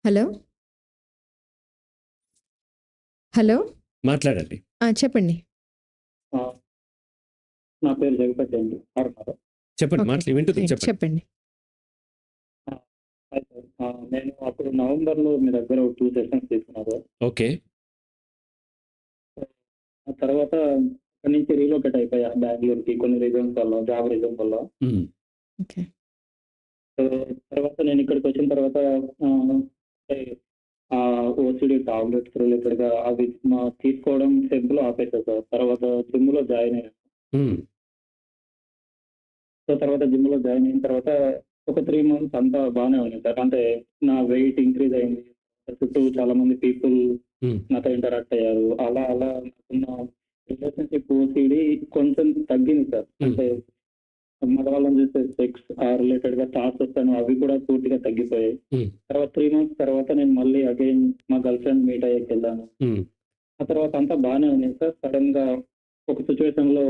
Hello? Hello? మాట్లాడండి. చెప్పండి. ఆ! నా పేరు జగపతి అండి. బాగున్నారా? చెప్పండి. ఓకే. వింటున్నాం. రైట్. చెప్పండి. చెప్పండి. ఆ! అయితే నేను అప్పుడు నవంబర్‌లో మీ దగ్గర ఒక 2 సెషన్స్ తీసుకున్నారు. ఓకే. ఆ తర్వాత అక్కడి నుంచి రీలొకేట్ అయిపోయా బెంగుళూరుకి కొన్ని రీజన్స్ వల్ల, జాబ్ రీజన్స్ వల్ల. హ్మ్. ఓకే. సో, తర్వాత నేను ఇక్కడికొచ్చిన తర్వాత అంటే ఓసీడీ టాబ్లెట్స్ రిలేటెడ్‌గా అవి తీసుకోవడం ఫెబ్‌లో ఆపేసా సార్. తర్వాత జిమ్‌లో జాయిన్ అయ్యాను. హ్మ్. సో, తర్వాత జిమ్‌లో జాయిన్ అయిన తర్వాత ఒక 3 మంత్స్ అంతా బానే ఉంది సార్. అంటే నా వెయిట్ ఇంక్రీజ్ అయింది. చుట్టూ చాలా మంది పీపుల్ హ్మ్. నాతో ఇంటరాక్ట్ అయ్యారు. అలా అలా నాకున్న రిలేషన్‌షిప్ ఓసీడీ కొంచెం తగ్గింది సార్. హ్మ్. అంటే మగవాళ్ళని చూస్తే సెక్స్ రిలేటెడ్‌గా థాట్స్ వస్తాను అవి కూడా పూర్తిగా తగ్గిపోయాయి. హ్మ్. తర్వాత 3 మంత్స్ తర్వాత నేను మళ్ళీ అగైన్ మా గర్ల్ ఫ్రెండ్ మీట్ అయ్యాకెళ్ళాను. హ్మ్. ఆ తర్వాత అంతా బానే ఉంది సార్. సడెన్‌గా ఒక సిట్యుయేషన్‌లో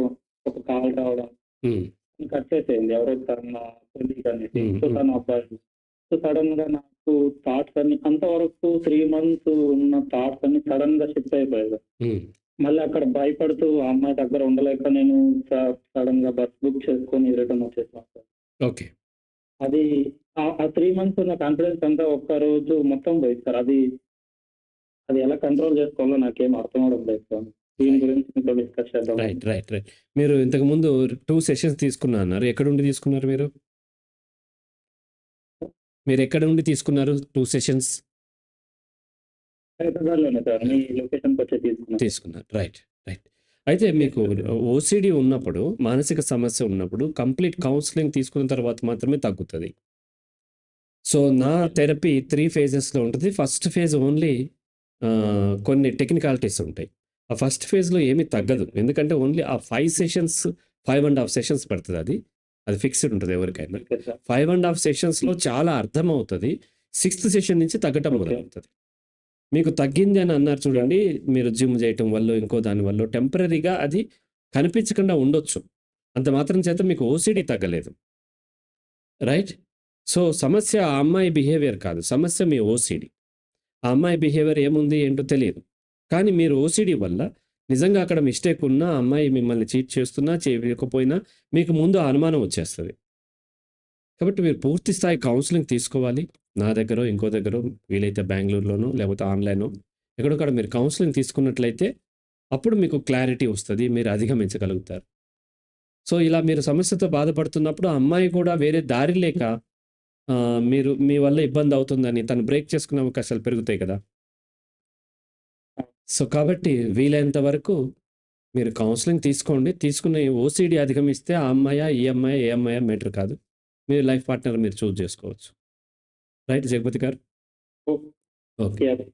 ఒక కాల్ రావడం హ్మ్. కట్ చేసేయండి. ఎవరో తన కొలీగ్ అనేసి. హ్మ్. సో, హ్మ్. తను అబ్బాయి. సో, సడెన్‌గా నాకు థాట్స్ అన్నీ అంతవరకు 3 మంత్స్ ఉన్న థాట్స్ అన్నీ సడెన్‌గా షిఫ్ట్ అయిపోయాయి. హ్మ్. మళ్ళీ అక్కడ భయపడుతూ ఆ అమ్మాయి దగ్గర ఉండలేక నేను సడెన్‌గా బస్ బుక్ చేసుకొని రిటర్న్ వచ్చేసాను సార్. ఓకే. అది ఆ 3 మంత్స్ ఉన్న కాన్ఫిడెన్స్ అంతా ఒక్క రోజు మొత్తం పోయింది సార్. అది ఎలా కంట్రోల్ చేసుకోవాలో నాకేం అర్థం అవ్వడం లేదు సార్. దీని రైట్. గురించి మీతో డిస్కస్ చేద్దామని. రైట్. మీరు ఇంతకుముందు 2 సెషన్స్ తీసుకున్నా అన్నారు. ఎక్కడుండి తీసుకున్నారు మీరు? మీరెక్కడ ఉండి తీసుకున్నారు 2 సెషన్స్? హైదరాబాద్‌లోనే సార్. మీ లొకేషన్‌కొచ్చే తీసుకున్నాను. తీసుకున్నారు. రైట్. అయితే మీకు ఓసీడీ ఉన్నప్పుడు, మానసిక సమస్య ఉన్నప్పుడు కంప్లీట్ కౌన్సెలింగ్ తీసుకున్న తర్వాత మాత్రమే తగ్గుతది. సో, నా థెరపీ 3 ఫేజెస్‌లో ఉంటది. ఫస్ట్ ఫేజ్ ఓన్లీ కొన్ని టెక్నికాలిటీస్ ఉంటాయి. ఆ ఫస్ట్ ఫేజ్‌లో ఏమీ తగ్గదు. ఎందుకంటే ఓన్లీ ఆ 5 సెషన్స్, 5 ½ సెషన్స్ పడతదది. అది ఫిక్స్‌డ్ ఉంటది ఎవరికైనా. Okay sir. 5 ½ సెషన్స్‌లో చాలా అర్థమవుతది. సిక్స్త్ సెషన్ నుంచి తగ్గటం ఓకే. మొదలవుతది. మీకు తగ్గింది అని అన్నారు చూడండి. మీరు జిమ్ చేయటం వల్లో, ఇంకో దాని వల్లో టెంపరరీగా అది కనిపించకుండా ఉండొచ్చు. అంత మాత్రం చేత మీకు ఓసీడీ తగ్గలేదు. రైట్? సో, సమస్య ఆ అమ్మాయి బిహేవియర్ కాదు. సమస్య మీ ఓసీడీ. ఆ అమ్మాయి బిహేవియర్ ఏముంది ఏంటో తెలీదు. కానీ మీరు ఓసీడీ వల్ల నిజంగా అక్కడ మిస్టేక్ ఉన్నా, ఆ అమ్మాయి మిమ్మల్ని చీట్ చేస్తున్నా, చేయకపోయినా మీకు ముందు ఆ అనుమానం వచ్చేస్తది. కాబట్టి మీరు పూర్తి స్థాయి కౌన్సెలింగ్ తీసుకోవాలి. నా దగ్గరో, ఇంకో దగ్గరో వీలైతే బెంగుళూరులోనో లేకపోతే ఆన్‌లైనో ఎక్కడో మీరు కౌన్సెలింగ్ తీసుకున్నట్లయితే అప్పుడు మీకు క్లారిటీ వస్తది. మీరు అధిగమించగలుగుతారు. సో, ఇలా మీరు సమస్యతో బాధపడుతున్నప్పుడు ఆ అమ్మాయి కూడా వేరే దారి లేక మీరు మీ వల్ల ఇబ్బందవుతుందని తను బ్రేక్ చేసుకునే అవకాశాలు పెరుగుతాయి కదా! సో, కాబట్టి వీలైనంత వరకు మీరు కౌన్సెలింగ్ తీసుకోండి. తీసుకుని ఓసీడీ అధిగమిస్తే ఆ అమ్మాయా, ఈ అమ్మాయా, ఏ అమ్మాయా మ్యాటర్ కాదు. మీ లైఫ్ పార్ట్నర్ మీరు చూజ్ చేసుకోవచ్చు. రైట్ జగపతి గారు? ఓకే. ఓకే. యాహ్!